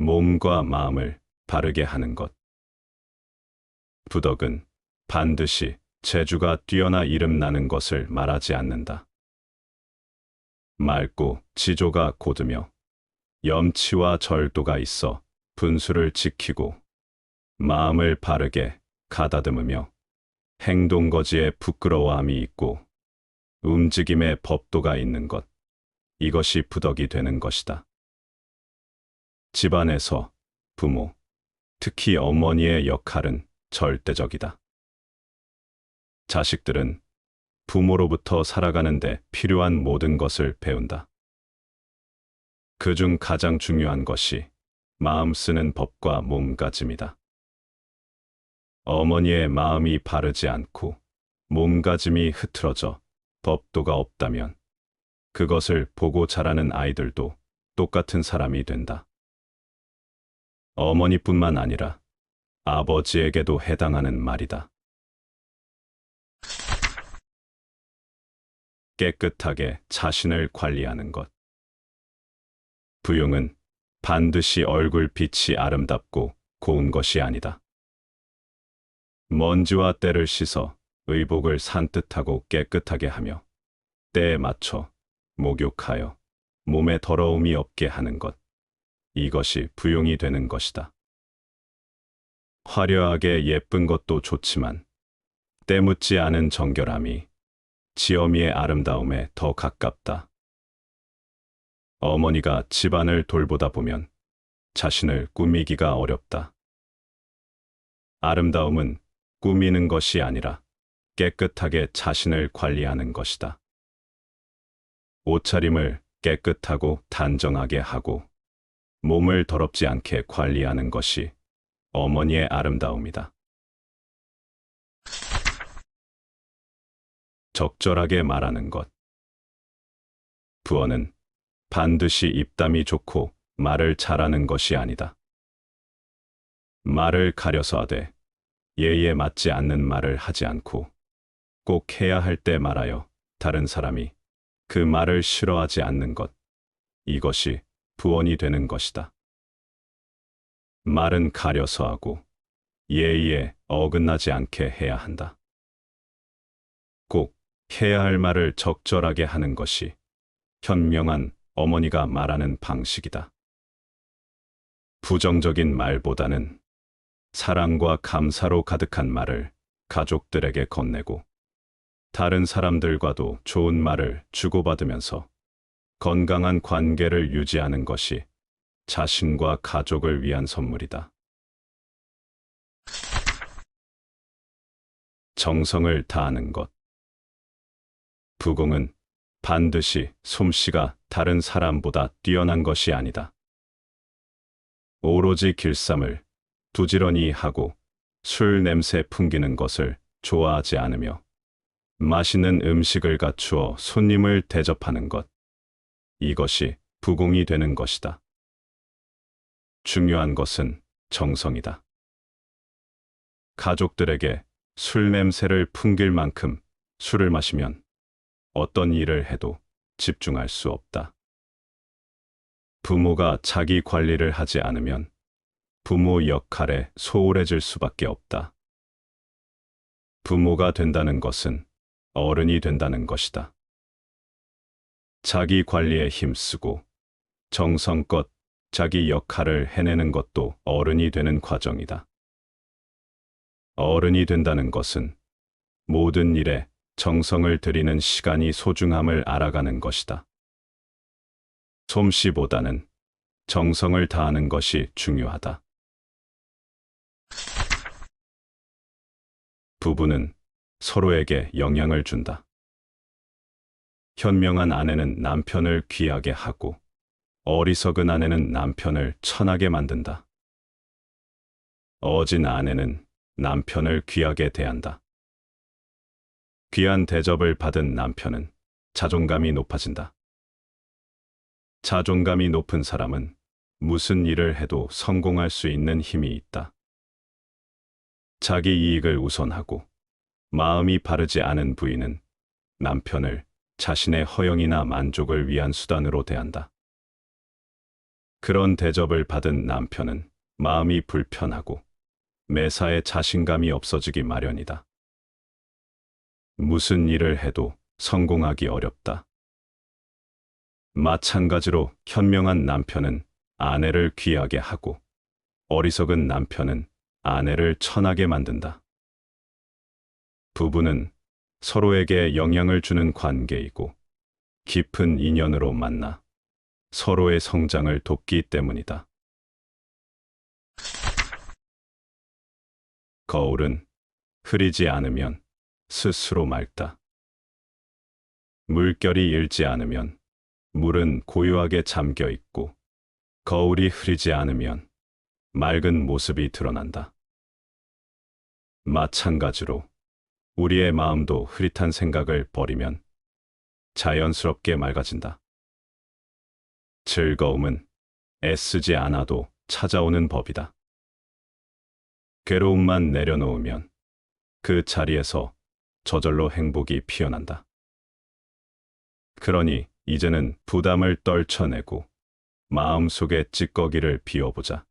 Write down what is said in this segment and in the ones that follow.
몸과 마음을 바르게 하는 것. 부덕은 반드시 재주가 뛰어나 이름나는 것을 말하지 않는다. 맑고 지조가 곧으며 염치와 절도가 있어 분수를 지키고 마음을 바르게 가다듬으며 행동거지에 부끄러워함이 있고 움직임에 법도가 있는 것. 이것이 부덕이 되는 것이다. 집안에서 부모, 특히 어머니의 역할은 절대적이다. 자식들은 부모로부터 살아가는데 필요한 모든 것을 배운다. 그중 가장 중요한 것이 마음 쓰는 법과 몸가짐이다. 어머니의 마음이 바르지 않고 몸가짐이 흐트러져 법도가 없다면 그것을 보고 자라는 아이들도 똑같은 사람이 된다. 어머니뿐만 아니라 아버지에게도 해당하는 말이다. 깨끗하게 자신을 관리하는 것. 부용은 반드시 얼굴빛이 아름답고 고운 것이 아니다. 먼지와 때를 씻어 의복을 산뜻하고 깨끗하게 하며 때에 맞춰 목욕하여 몸에 더러움이 없게 하는 것. 이것이 부용이 되는 것이다. 화려하게 예쁜 것도 좋지만 때묻지 않은 정결함이 지엄이의 아름다움에 더 가깝다. 어머니가 집안을 돌보다 보면 자신을 꾸미기가 어렵다. 아름다움은 꾸미는 것이 아니라 깨끗하게 자신을 관리하는 것이다. 옷차림을 깨끗하고 단정하게 하고 몸을 더럽지 않게 관리하는 것이 어머니의 아름다움이다. 적절하게 말하는 것. 부어는 반드시 입담이 좋고 말을 잘하는 것이 아니다. 말을 가려서 하되 예의에 맞지 않는 말을 하지 않고 꼭 해야 할 때 말하여 다른 사람이 그 말을 싫어하지 않는 것. 이것이 부언이 되는 것이다. 말은 가려서 하고 예의에 어긋나지 않게 해야 한다. 꼭 해야 할 말을 적절하게 하는 것이 현명한 어머니가 말하는 방식이다. 부정적인 말보다는 사랑과 감사로 가득한 말을 가족들에게 건네고 다른 사람들과도 좋은 말을 주고받으면서 건강한 관계를 유지하는 것이 자신과 가족을 위한 선물이다. 정성을 다하는 것. 부공은 반드시 솜씨가 다른 사람보다 뛰어난 것이 아니다. 오로지 길쌈을 부지런히 하고 술 냄새 풍기는 것을 좋아하지 않으며 맛있는 음식을 갖추어 손님을 대접하는 것. 이것이 부공이 되는 것이다. 중요한 것은 정성이다. 가족들에게 술 냄새를 풍길 만큼 술을 마시면 어떤 일을 해도 집중할 수 없다. 부모가 자기 관리를 하지 않으면 부모 역할에 소홀해질 수밖에 없다. 부모가 된다는 것은 어른이 된다는 것이다. 자기 관리에 힘쓰고 정성껏 자기 역할을 해내는 것도 어른이 되는 과정이다. 어른이 된다는 것은 모든 일에 정성을 들이는 시간이 소중함을 알아가는 것이다. 솜씨보다는 정성을 다하는 것이 중요하다. 부부는 서로에게 영향을 준다. 현명한 아내는 남편을 귀하게 하고 어리석은 아내는 남편을 천하게 만든다. 어진 아내는 남편을 귀하게 대한다. 귀한 대접을 받은 남편은 자존감이 높아진다. 자존감이 높은 사람은 무슨 일을 해도 성공할 수 있는 힘이 있다. 자기 이익을 우선하고 마음이 바르지 않은 부인은 남편을 자신의 허영이나 만족을 위한 수단으로 대한다. 그런 대접을 받은 남편은 마음이 불편하고 매사에 자신감이 없어지기 마련이다. 무슨 일을 해도 성공하기 어렵다. 마찬가지로 현명한 남편은 아내를 귀하게 하고 어리석은 남편은 아내를 천하게 만든다. 부부는 서로에게 영향을 주는 관계이고 깊은 인연으로 만나 서로의 성장을 돕기 때문이다. 거울은 흐리지 않으면 스스로 맑다. 물결이 일지 않으면 물은 고요하게 잠겨 있고 거울이 흐리지 않으면 맑은 모습이 드러난다. 마찬가지로 우리의 마음도 흐릿한 생각을 버리면 자연스럽게 맑아진다. 즐거움은 애쓰지 않아도 찾아오는 법이다. 괴로움만 내려놓으면 그 자리에서 저절로 행복이 피어난다. 그러니 이제는 부담을 떨쳐내고 마음속의 찌꺼기를 비워보자.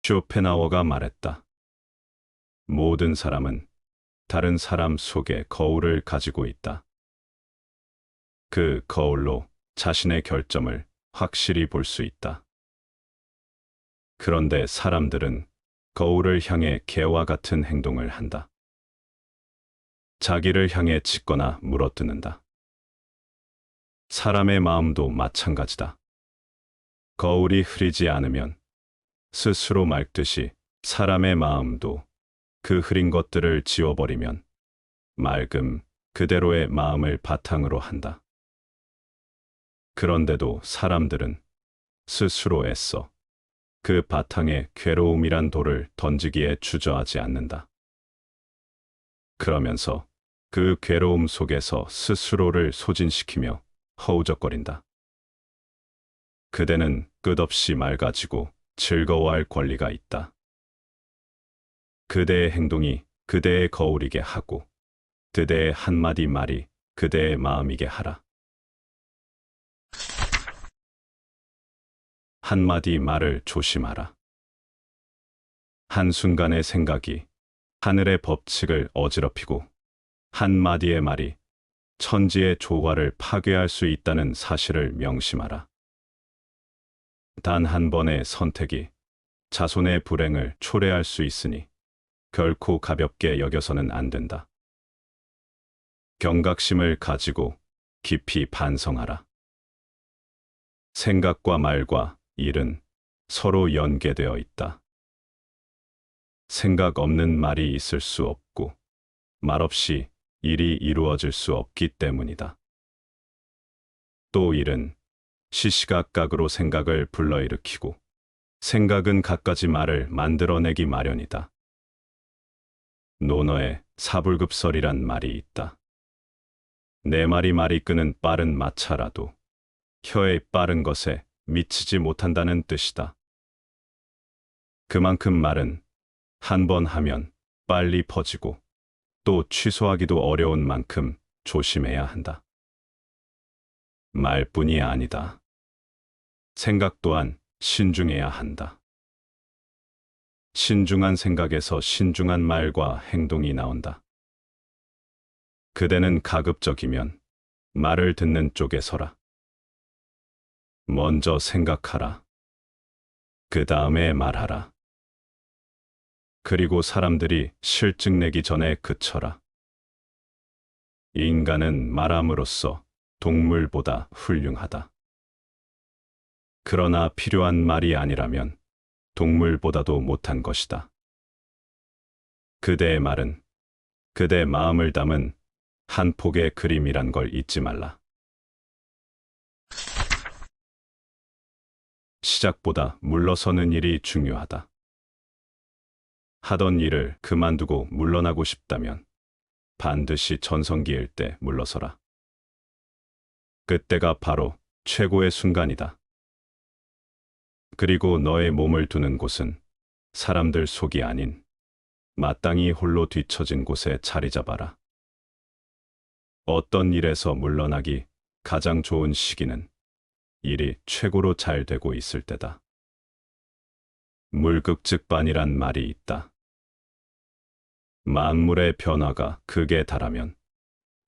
쇼펜하워가 말했다. 모든 사람은 다른 사람 속에 거울을 가지고 있다. 그 거울로 자신의 결점을 확실히 볼 수 있다. 그런데 사람들은 거울을 향해 개와 같은 행동을 한다. 자기를 향해 짖거나 물어뜯는다. 사람의 마음도 마찬가지다. 거울이 흐리지 않으면 스스로 맑듯이 사람의 마음도 그 흐린 것들을 지워버리면 맑음 그대로의 마음을 바탕으로 한다. 그런데도 사람들은 스스로 애써 그 바탕에 괴로움이란 돌을 던지기에 주저하지 않는다. 그러면서 그 괴로움 속에서 스스로를 소진시키며 허우적거린다. 그대는 끝없이 맑아지고 즐거워할 권리가 있다. 그대의 행동이 그대의 거울이게 하고 그대의 한마디 말이 그대의 마음이게 하라. 한마디 말을 조심하라. 한순간의 생각이 하늘의 법칙을 어지럽히고 한마디의 말이 천지의 조화를 파괴할 수 있다는 사실을 명심하라. 단 한 번의 선택이 자손의 불행을 초래할 수 있으니 결코 가볍게 여겨서는 안 된다. 경각심을 가지고 깊이 반성하라. 생각과 말과 일은 서로 연계되어 있다. 생각 없는 말이 있을 수 없고 말 없이 일이 이루어질 수 없기 때문이다. 또 일은 시시각각으로 생각을 불러일으키고 생각은 갖가지 말을 만들어내기 마련이다. 논어에 사불급설이란 말이 있다. 내 말이 끄는 빠른 마차라도 혀의 빠른 것에 미치지 못한다는 뜻이다. 그만큼 말은 한 번 하면 빨리 퍼지고 또 취소하기도 어려운 만큼 조심해야 한다. 말뿐이 아니다. 생각 또한 신중해야 한다. 신중한 생각에서 신중한 말과 행동이 나온다. 그대는 가급적이면 말을 듣는 쪽에 서라. 먼저 생각하라. 그 다음에 말하라. 그리고 사람들이 실증 내기 전에 그쳐라. 인간은 말함으로써 동물보다 훌륭하다. 그러나 필요한 말이 아니라면 동물보다도 못한 것이다. 그대의 말은 그대 마음을 담은 한 폭의 그림이란 걸 잊지 말라. 시작보다 물러서는 일이 중요하다. 하던 일을 그만두고 물러나고 싶다면 반드시 전성기일 때 물러서라. 그때가 바로 최고의 순간이다. 그리고 너의 몸을 두는 곳은 사람들 속이 아닌 마땅히 홀로 뒤처진 곳에 자리 잡아라. 어떤 일에서 물러나기 가장 좋은 시기는 일이 최고로 잘 되고 있을 때다. 물극즉반이란 말이 있다. 만물의 변화가 극에 달하면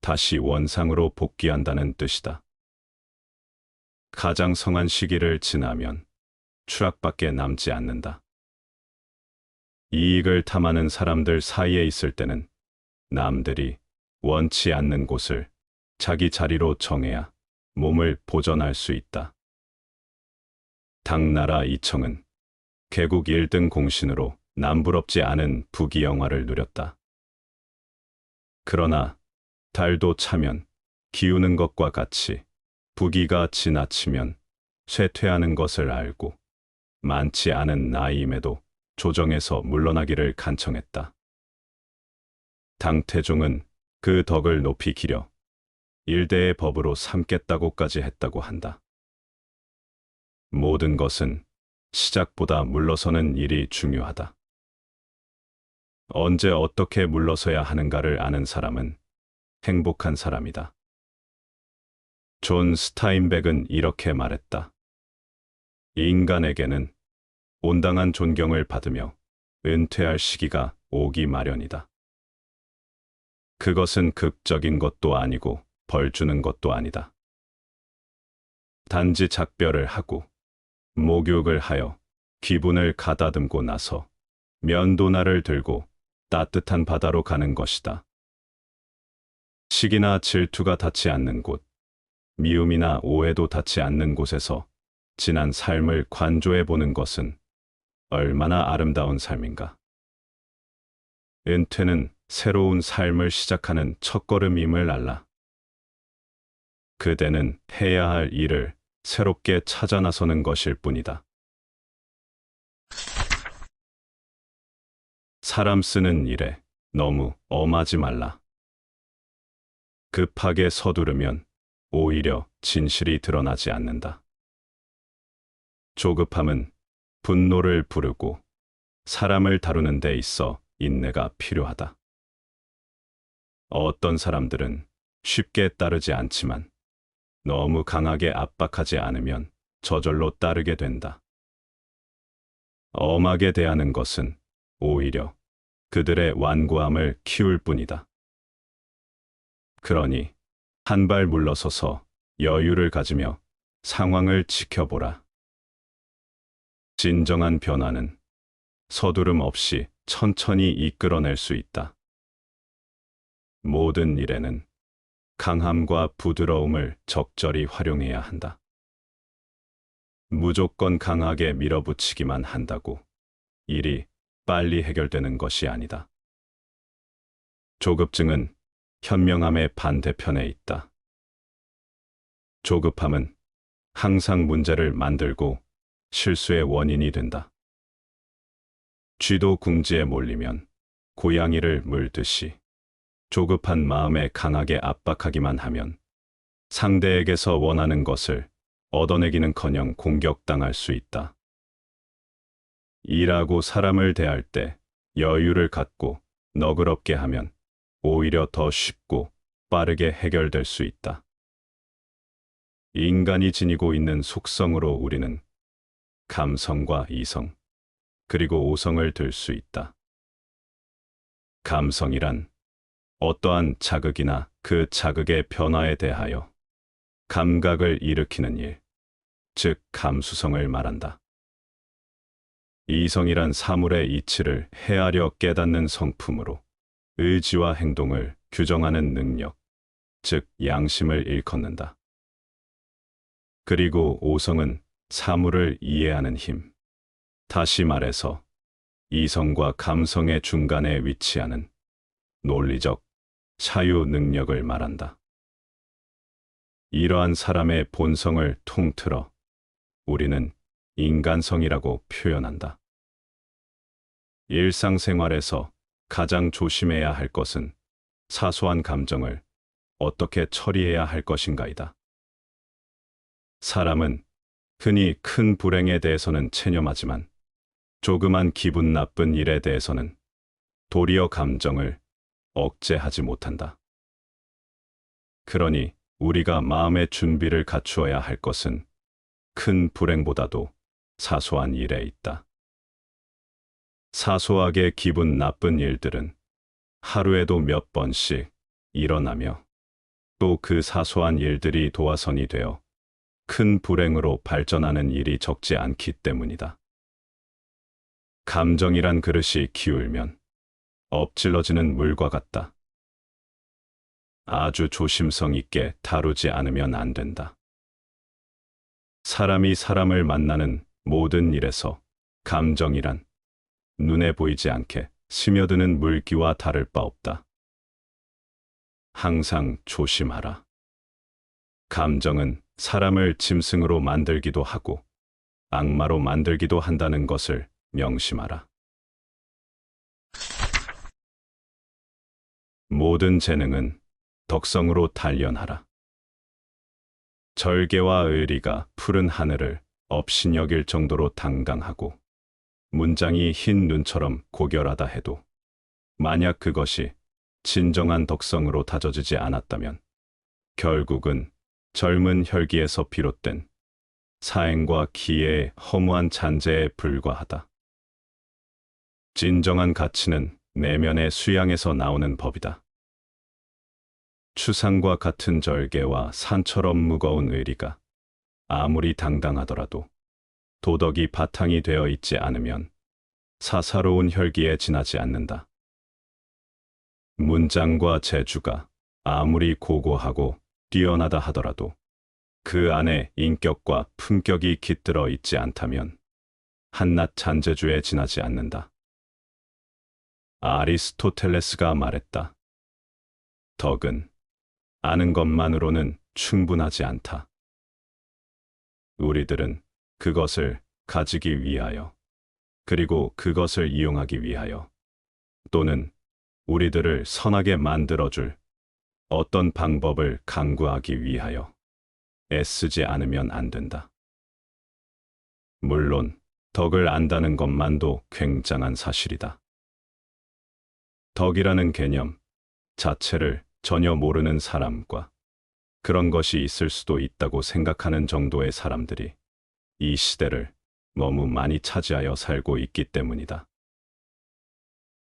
다시 원상으로 복귀한다는 뜻이다. 가장 성한 시기를 지나면 추락밖에 남지 않는다. 이익을 탐하는 사람들 사이에 있을 때는 남들이 원치 않는 곳을 자기 자리로 정해야 몸을 보전할 수 있다. 당나라 이청은 개국 1등 공신으로 남부럽지 않은 부귀영화를 누렸다. 그러나 달도 차면 기우는 것과 같이 부귀가 지나치면 쇠퇴하는 것을 알고 많지 않은 나이임에도 조정에서 물러나기를 간청했다. 당태종은 그 덕을 높이 기려 일대의 법으로 삼겠다고까지 했다고 한다. 모든 것은 시작보다 물러서는 일이 중요하다. 언제 어떻게 물러서야 하는가를 아는 사람은 행복한 사람이다. 존 스타인백은 이렇게 말했다. 인간에게는 온당한 존경을 받으며 은퇴할 시기가 오기 마련이다. 그것은 극적인 것도 아니고 벌 주는 것도 아니다. 단지 작별을 하고 목욕을 하여 기분을 가다듬고 나서 면도날을 들고 따뜻한 바다로 가는 것이다. 시기나 질투가 닿지 않는 곳, 미움이나 오해도 닿지 않는 곳에서 지난 삶을 관조해 보는 것은 얼마나 아름다운 삶인가. 은퇴는 새로운 삶을 시작하는 첫걸음임을 알라. 그대는 해야 할 일을 새롭게 찾아 나서는 것일 뿐이다. 사람 쓰는 일에 너무 엄하지 말라. 급하게 서두르면 오히려 진실이 드러나지 않는다. 조급함은 분노를 부르고 사람을 다루는 데 있어 인내가 필요하다. 어떤 사람들은 쉽게 따르지 않지만 너무 강하게 압박하지 않으면 저절로 따르게 된다. 엄하게 대하는 것은 오히려 그들의 완고함을 키울 뿐이다. 그러니 한 발 물러서서 여유를 가지며 상황을 지켜보라. 진정한 변화는 서두름 없이 천천히 이끌어낼 수 있다. 모든 일에는 강함과 부드러움을 적절히 활용해야 한다. 무조건 강하게 밀어붙이기만 한다고 일이 빨리 해결되는 것이 아니다. 조급증은 현명함의 반대편에 있다. 조급함은 항상 문제를 만들고 실수의 원인이 된다. 쥐도 궁지에 몰리면 고양이를 물듯이 조급한 마음에 강하게 압박하기만 하면 상대에게서 원하는 것을 얻어내기는커녕 공격당할 수 있다. 일하고 사람을 대할 때 여유를 갖고 너그럽게 하면 오히려 더 쉽고 빠르게 해결될 수 있다. 인간이 지니고 있는 속성으로 우리는 감성과 이성, 그리고 오성을 들 수 있다. 감성이란 어떠한 자극이나 그 자극의 변화에 대하여 감각을 일으키는 일, 즉 감수성을 말한다. 이성이란 사물의 이치를 헤아려 깨닫는 성품으로 의지와 행동을 규정하는 능력, 즉 양심을 일컫는다. 그리고 오성은 사물을 이해하는 힘, 다시 말해서 이성과 감성의 중간에 위치하는 논리적 사유 능력을 말한다. 이러한 사람의 본성을 통틀어 우리는 인간성이라고 표현한다. 일상생활에서 가장 조심해야 할 것은 사소한 감정을 어떻게 처리해야 할 것인가이다. 사람은 흔히 큰 불행에 대해서는 체념하지만 조그만 기분 나쁜 일에 대해서는 도리어 감정을 억제하지 못한다. 그러니 우리가 마음의 준비를 갖추어야 할 것은 큰 불행보다도 사소한 일에 있다. 사소하게 기분 나쁜 일들은 하루에도 몇 번씩 일어나며 또 그 사소한 일들이 도화선이 되어 큰 불행으로 발전하는 일이 적지 않기 때문이다. 감정이란 그릇이 기울면 엎질러지는 물과 같다. 아주 조심성 있게 다루지 않으면 안 된다. 사람이 사람을 만나는 모든 일에서 감정이란 눈에 보이지 않게 스며드는 물기와 다를 바 없다. 항상 조심하라. 감정은 사람을 짐승으로 만들기도 하고 악마로 만들기도 한다는 것을 명심하라. 모든 재능은 덕성으로 단련하라. 절개와 의리가 푸른 하늘을 업신여길 정도로 당당하고 문장이 흰 눈처럼 고결하다 해도 만약 그것이 진정한 덕성으로 다져지지 않았다면 결국은 젊은 혈기에서 비롯된 사행과 기회의 허무한 잔재에 불과하다. 진정한 가치는 내면의 수양에서 나오는 법이다. 추상과 같은 절개와 산처럼 무거운 의리가 아무리 당당하더라도 도덕이 바탕이 되어 있지 않으면 사사로운 혈기에 지나지 않는다. 문장과 재주가 아무리 고고하고 뛰어나다 하더라도 그 안에 인격과 품격이 깃들어 있지 않다면 한낱 잔재주에 지나지 않는다. 아리스토텔레스가 말했다. 덕은 아는 것만으로는 충분하지 않다. 우리들은 그것을 가지기 위하여, 그리고 그것을 이용하기 위하여, 또는 우리들을 선하게 만들어줄 어떤 방법을 강구하기 위하여 애쓰지 않으면 안 된다. 물론 덕을 안다는 것만도 굉장한 사실이다. 덕이라는 개념 자체를 전혀 모르는 사람과 그런 것이 있을 수도 있다고 생각하는 정도의 사람들이 이 시대를 너무 많이 차지하여 살고 있기 때문이다.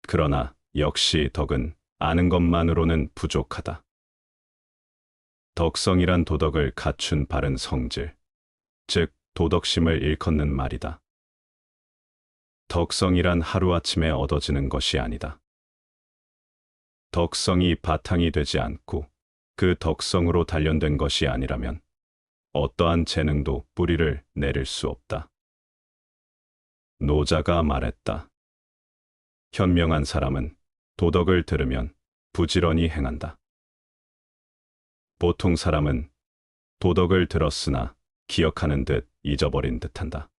그러나 역시 덕은 아는 것만으로는 부족하다. 덕성이란 도덕을 갖춘 바른 성질, 즉 도덕심을 일컫는 말이다. 덕성이란 하루아침에 얻어지는 것이 아니다. 덕성이 바탕이 되지 않고 그 덕성으로 단련된 것이 아니라면 어떠한 재능도 뿌리를 내릴 수 없다. 노자가 말했다. 현명한 사람은 도덕을 들으면 부지런히 행한다. 보통 사람은 도덕을 들었으나 기억하는 듯 잊어버린 듯한다.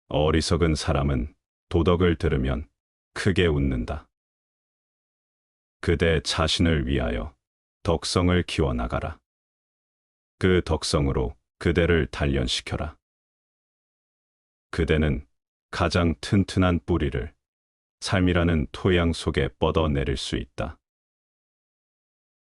어리석은 사람은 도덕을 들으면 크게 웃는다. 그대 자신을 위하여 덕성을 키워나가라. 그 덕성으로 그대를 단련시켜라. 그대는 가장 튼튼한 뿌리를 삶이라는 토양 속에 뻗어내릴 수 있다.